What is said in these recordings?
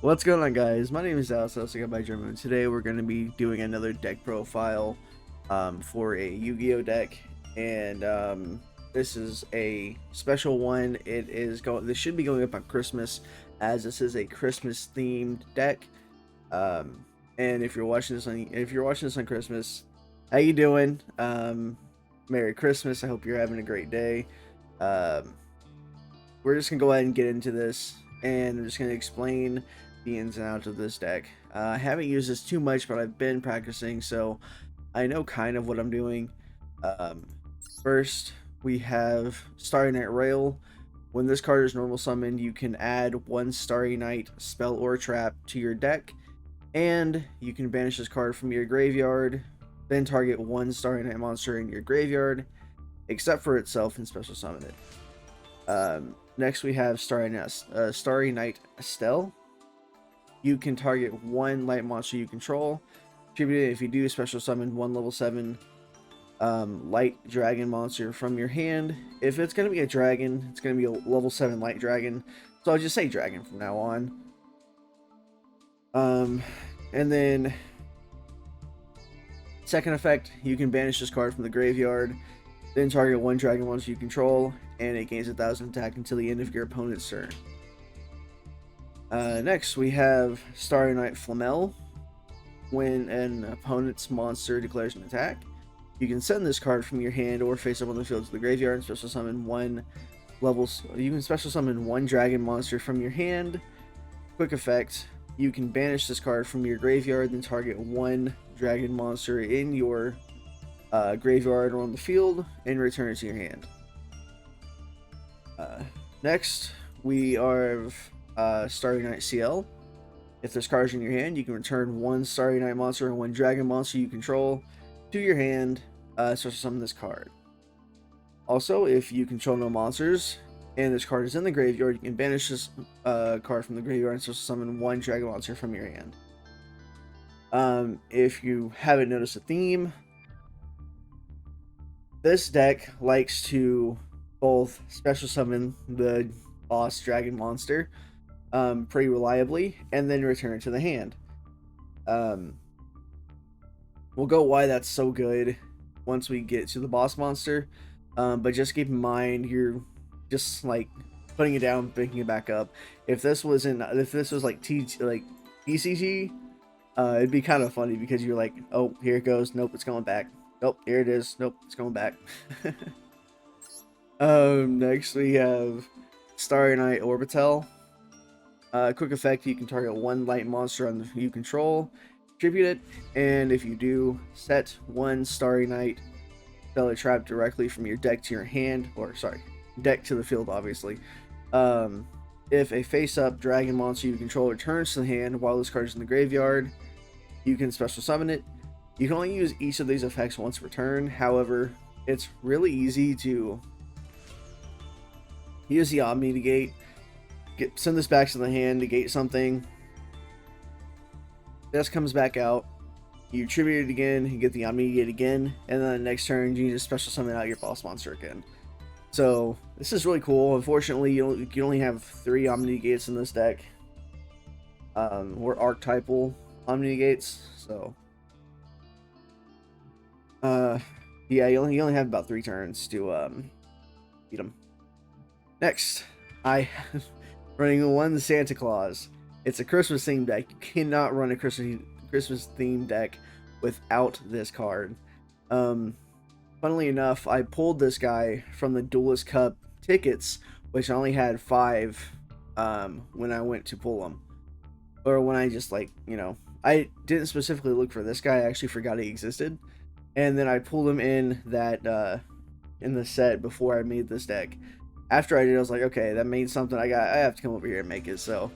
What's going on, guys? My name is Alex, also by German. Today we're going to be doing another deck profile for a Yu-Gi-Oh deck, and this is a special one. This should be going up on Christmas, as this is a Christmas themed deck. And if you're watching this on Christmas, how you doing? Merry Christmas. I hope you're having a great day. We're just gonna go ahead and get into this, and I'm just gonna explain the ins and outs of this deck. I haven't used this too much, but I've been practicing, so I know kind of what I'm doing. Um, First, we have Starry Knight Rail. When this card is normal summoned, you can add one Starry Knight spell or trap to your deck, and you can banish this card from your graveyard, then target one Starry Knight monster in your graveyard, except for itself, and special summon it. Next, we have Starry Knight Estelle. You can target one light monster you control. Tribute it if you do, special summon one level 7 light dragon monster from your hand. If it's going to be a dragon, it's going to be a level 7 light dragon. So I'll just say dragon from now on. And then, second effect, you can banish this card from the graveyard, then target one dragon monster you control, and it gains 1,000 attack until the end of your opponent's turn. Next, we have Starry Knight Flamel. When an opponent's monster declares an attack, you can send this card from your hand or face up on the field to the graveyard and special summon one You can special summon one dragon monster from your hand. Quick effect: you can banish this card from your graveyard, then target one dragon monster in your graveyard or on the field, and return it to your hand. Next, we have Starry Knight CL. If there's cards in your hand, you can return one Starry Knight monster and one dragon monster you control to your hand, special summon this card. Also, if you control no monsters and this card is in the graveyard, you can banish this card from the graveyard and special summon one dragon monster from your hand. If you haven't noticed a theme, this deck likes to both special summon the boss dragon monster pretty reliably, and then return it to the hand. We'll go why that's so good once we get to the boss monster, but just keep in mind you're just like putting it down, picking it back up. If this was like TCG, it'd be kind of funny because you're like, oh, here it goes, nope, it's going back, nope, here it is, nope, it's going back. Next we have Starry Knight Orbital. Quick effect: you can target one light monster you control, tribute it, and if you do, set one Starry Knight spell or trap directly from your deck to your hand, or sorry, deck to the field, obviously. If a face-up dragon monster you control returns to the hand while this card is in the graveyard, you can special summon it. You can only use each of these effects once per turn. However, it's really easy to use the Omni Negate. Send this back to the hand, negate something. This comes back out. You tribute it again, you get the Omni Negate again, and then the next turn you just special summon out your boss monster again. So this is really cool. Unfortunately, you only have 3 Omni Negates in this deck. Or archetypal Omni Negates. So yeah, you only have about 3 turns to beat them. Next, I running one Santa Claus. It's a Christmas themed deck. You cannot run a Christmas themed deck without this card. Funnily enough, I pulled this guy from the Duelist Cup tickets, which I only had 5 when I went to pull them. Or when I just I didn't specifically look for this guy. I actually forgot he existed. And then I pulled him in in the set before I made this deck. After I did, I was like, okay, that means something. I have to come over here and make it. So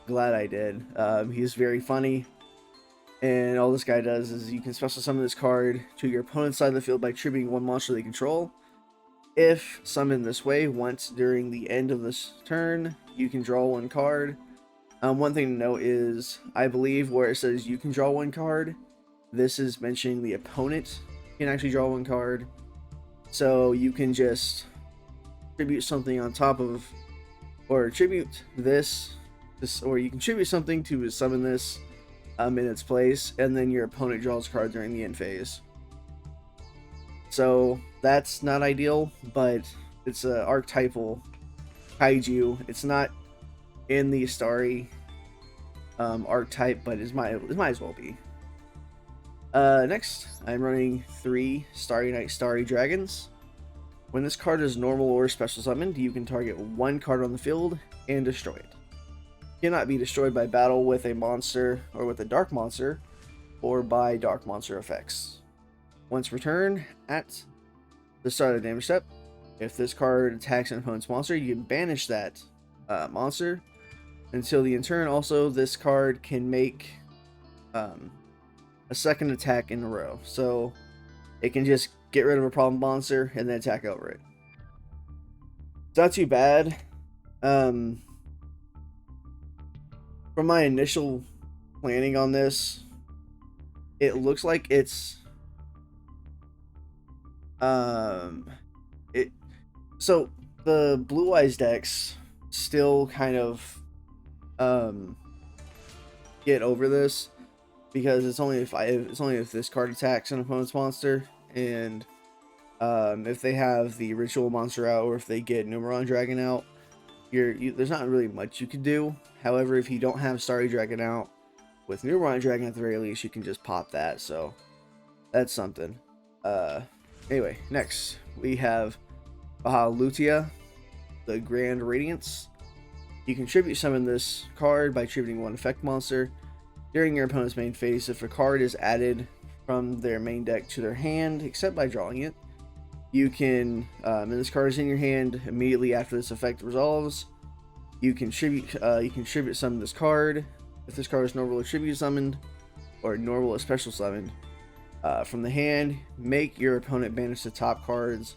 glad I did. He's very funny, and all this guy does is you can special summon this card to your opponent's side of the field by tributing one monster they control. If summoned this way once during the end of this turn, you can draw one card. One thing to note is, I believe where it says you can draw one card, this is mentioning the opponent can actually draw one card. So you can just tribute something on top of, or tribute this this, or you contribute something to summon this in its place, and then your opponent draws a card during the end phase. So that's not ideal, but it's an archetypal kaiju. It's not in the Starry archetype, but it might as well be. Next, I'm running 3 Starry Knight Starry Dragons. When this card is normal or special summoned, you can target 1 card on the field and destroy it. It cannot be destroyed by battle with a monster or with a dark monster, or by dark monster effects. Once returned at the start of the damage step, if this card attacks an opponent's monster, you can banish that monster until the end turn. Also, this card can make a second attack in a row, so it can just get rid of a problem monster and then attack over it. It's not too bad. From my initial planning on this, it looks like it's so the Blue Eyes decks still kind of get over this, because it's only if this card attacks an opponent's monster, and if they have the ritual monster out, or if they get Numeron Dragon out, there's not really much you can do. However, if you don't have Starry Dragon out, with Numeron Dragon at the very least, you can just pop that, so that's something. Anyway, next we have Lutia, the Grand Radiance. You can tribute summon this card by tributing 1 effect monster during your opponent's main phase. If a card is added from their main deck to their hand, except by drawing it, you can, and this card is in your hand immediately after this effect resolves, you can tribute summon this card. If this card is normal or tribute summoned, or normal or special summoned, from the hand, make your opponent banish the top cards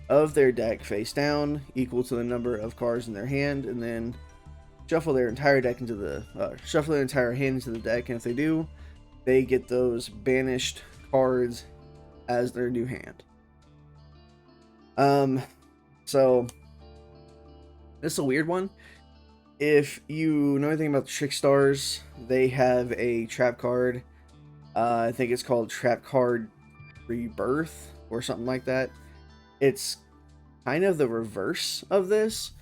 of their deck face down, equal to the number of cards in their hand, and then shuffle their entire hand into the deck. And if they do, they get those banished cards as their new hand. So this is a weird one. If you know anything about the Trick Stars, they have a trap card. I think it's called Trap Card Rebirth or something like that. It's kind of the reverse of this.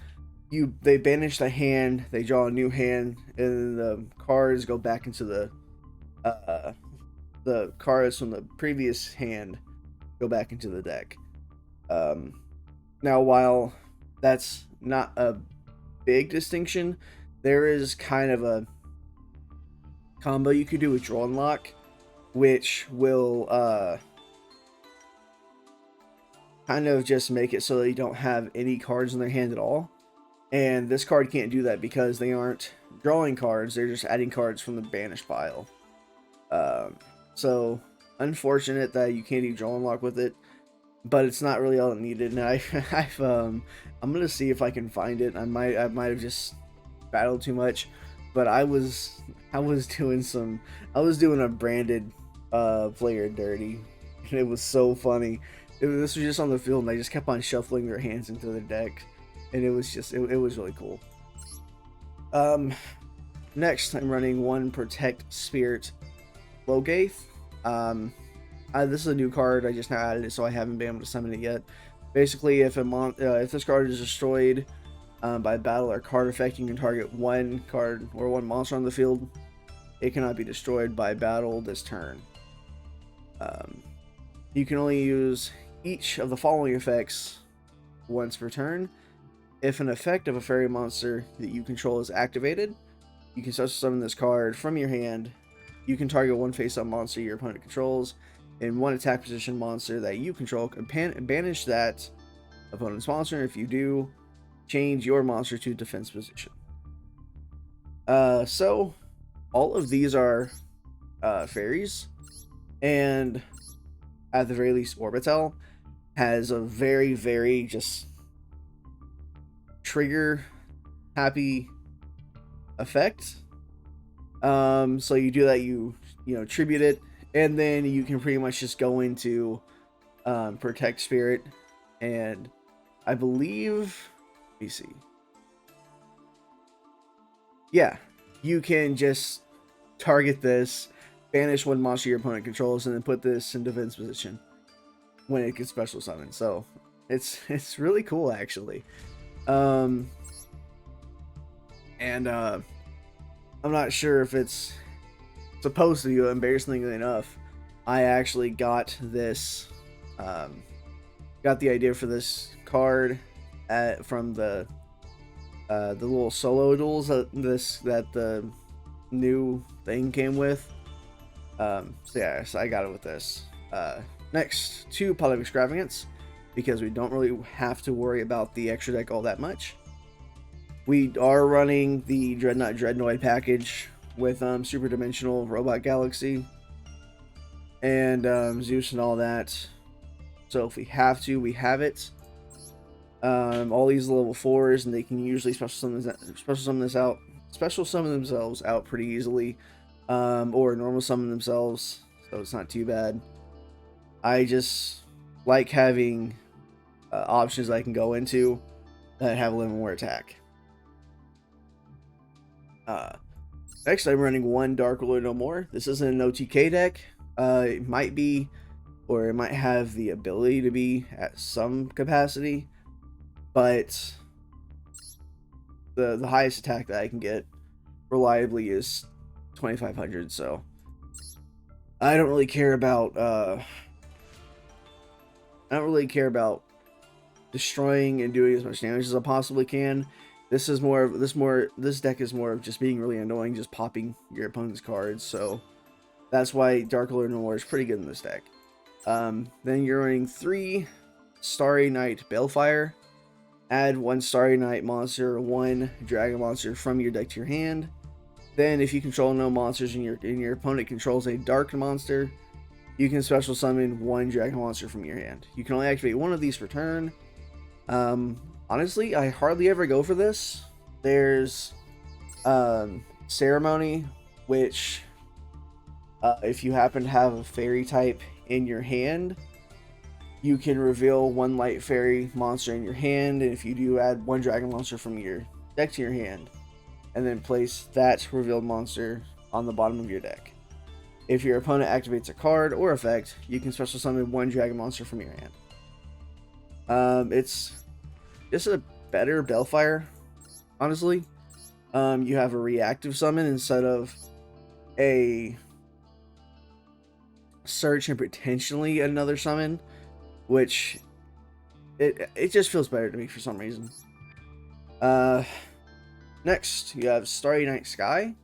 They banish the hand, they draw a new hand, and the cards go back into the cards from the previous hand go back into the deck. Now, while that's not a big distinction, there is kind of a combo you could do with Draw and Lock, which will kind of just make it so they don't have any cards in their hand at all. And this card can't do that because they aren't drawing cards, they're just adding cards from the banished pile. So unfortunate that you can't do Draw and Lock with it, but it's not really all it needed. And I'm gonna see if I can find it. I might have just battled too much, but I was doing a branded player dirty, and it was so funny. This was just on the field, and they just kept on shuffling their hands into the deck, and it was really cool. Next, I'm running 1 Protect Spirit Logath. This is a new card. I just now added it, so I haven't been able to summon it yet. Basically, if this card is destroyed by battle or card effect, you can target 1 card or 1 monster on the field. It cannot be destroyed by battle this turn. You can only use each of the following effects once per turn. If an effect of a fairy monster that you control is activated, you can special summon this card from your hand. You can target 1 face-up monster your opponent controls and 1 attack position monster that you control, and banish that opponent's monster. If you do, change your monster to defense position. So all of these are fairies, and at the very least Orbital has a very, very just trigger happy effect. So you do that, you tribute it, and then you can pretty much just go into Protect Spirit, and I believe, let me see. yeah, you can just target this, banish one monster your opponent controls, and then put this in defense position when it gets special summoned. So it's really cool actually. And I'm not sure if it's supposed to be, embarrassingly enough, I actually got this, got the idea for this card from the little solo duels that the new thing came with. So yeah, so I got it with this. Next, 2 Pot of Extravagance, because we don't really have to worry about the extra deck all that much. We are running the Dreadnought package with Super Dimensional Robot Galaxy and Zeus and all that. So if we have to, we have it. All these level 4s, and they can usually special summon themselves out pretty easily, or normal summon themselves, so it's not too bad. I just like having options I can go into that have a little more attack. Next, I'm running 1 Dark Ruler No More. This isn't an OTK deck. It might be, or it might have the ability to be at some capacity, but the highest attack that I can get reliably is 2500. So I don't really care about destroying and doing as much damage as I possibly can. This deck is more of just being really annoying, just popping your opponent's cards. So that's why Dark Ruler No More is pretty good in this deck. Then you're running 3 Starry Knight Balefire. Add 1 Starry Knight monster, 1 dragon monster from your deck to your hand. Then, if you control no monsters and your opponent controls a dark monster, you can special summon 1 dragon monster from your hand. You can only activate 1 of these per turn. Honestly, I hardly ever go for this. There's Ceremony, which if you happen to have a fairy type in your hand, you can reveal 1 light fairy monster in your hand, and if you do, add 1 dragon monster from your deck to your hand, and then place that revealed monster on the bottom of your deck. If your opponent activates a card or effect, you can special summon 1 dragon monster from your hand. It's just a better Balefire, honestly. You have a reactive summon instead of a search and potentially another summon, which it just feels better to me for some reason. Next, you have Starry Night Sky.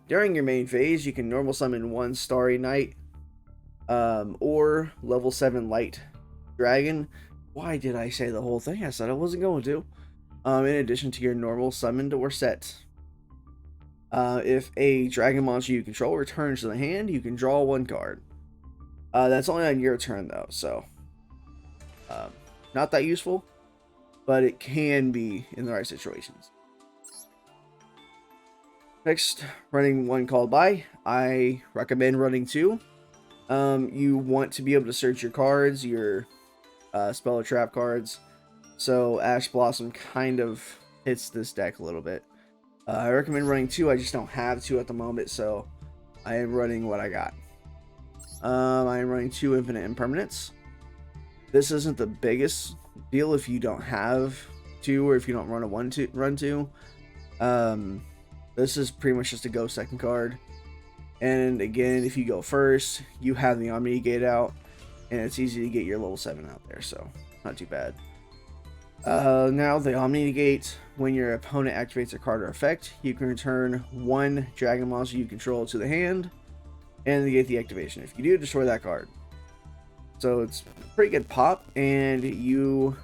During your main phase, you can normal summon 1 Starry Night or level 7 Light Dragon. Why did I say the whole thing? I said I wasn't going to. In addition to your normal summoned or set. If a dragon monster you control returns to the hand, you can draw 1 card. That's only on your turn though, so not that useful, but it can be in the right situations. Next, running 1 called by. I recommend running 2. You want to be able to search your cards, your spell or trap cards. So Ash Blossom kind of hits this deck a little bit. I recommend running 2. I just don't have 2 at the moment, so I am running what I got. I am running 2 Infinite Impermanents. This isn't the biggest deal if you don't have 2 or if you don't run a run 2. This is pretty much just a go second card. And again, if you go first, you have the Omni Gate out, and it's easy to get your level 7 out there, so not too bad. Now, the Omni Gate, when your opponent activates a card or effect, you can return 1 dragon monster you control to the hand, and negate the activation. If you do, destroy that card. So it's pretty good pop, and you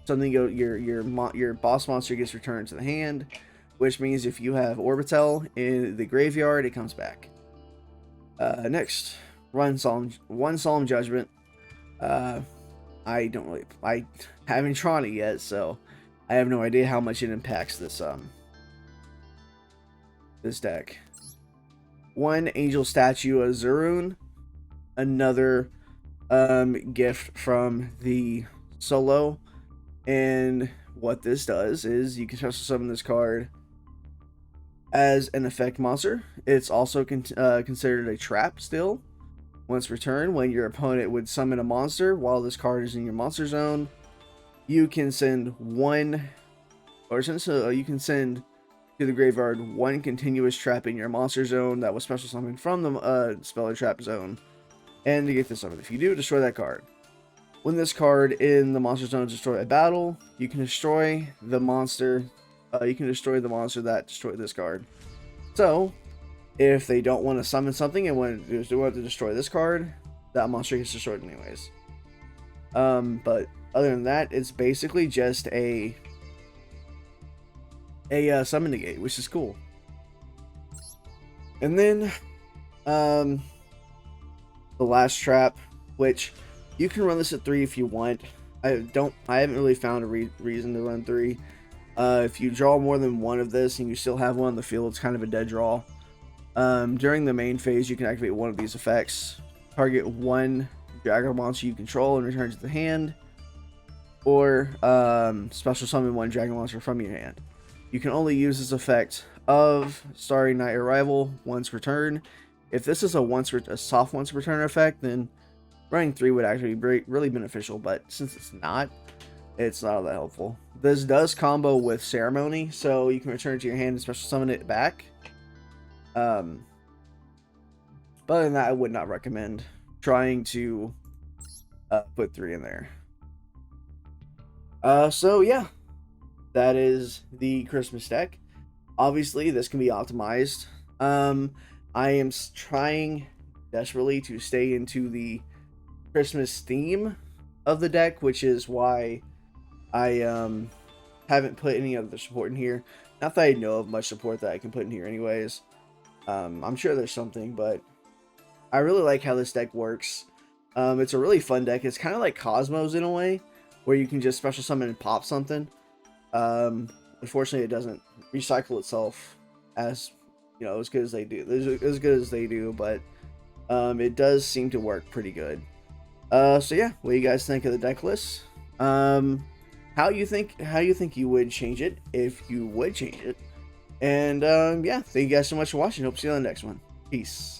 your boss monster gets returned to the hand, which means if you have Orbital in the graveyard, it comes back. Next, run 1 Solemn Judgment. I haven't drawn it yet, so I have no idea how much it impacts this deck. 1 Angel Statue of Zurun, another gift from the solo, and what this does is you can special summon this card as an effect monster. It's also considered a trap still. Once returned, when your opponent would summon a monster while this card is in your monster zone, you can send you can send to the graveyard one continuous trap in your monster zone that was special summoned from the spell or trap zone, and to get this summon. If you do, destroy that card. When this card in the monster zone is destroyed at battle, you can destroy the monster. You can destroy the monster that destroyed this card. So, if they don't want to summon something and want to destroy this card, that monster gets destroyed anyways. But other than that, it's basically just a summon negate, which is cool. And then the last trap, which you can run this at 3 if you want. I haven't really found a reason to run 3. If you draw more than one of this and you still have one on the field, it's kind of a dead draw. During the main phase, you can activate one of these effects. Target one Dragon monster you control and return to the hand. Or special summon one Dragon monster from your hand. You can only use this effect of Starry Knight Arrival once returned. If this is a soft once return effect, then running 3 would actually be really beneficial, but since it's not all that helpful. This does combo with Ceremony, so you can return it to your hand and special summon it back. But other than that, I would not recommend trying to put 3 in there. So yeah, that is the Christmas deck. Obviously, this can be optimized. I am trying desperately to stay into the Christmas theme of the deck, which is why I haven't put any other support in here. Not that I know of much support that I can put in here anyways. I'm sure there's something, but I really like how this deck works. It's a really fun deck. It's kind of like Cosmos in a way, where you can just special summon and pop something. Unfortunately, it doesn't recycle itself as as good as they do. But it does seem to work pretty good. So yeah, what do you guys think of the deck list? How you think you would change it if you would change it? And yeah, thank you guys so much for watching. Hope to see you on the next one. Peace.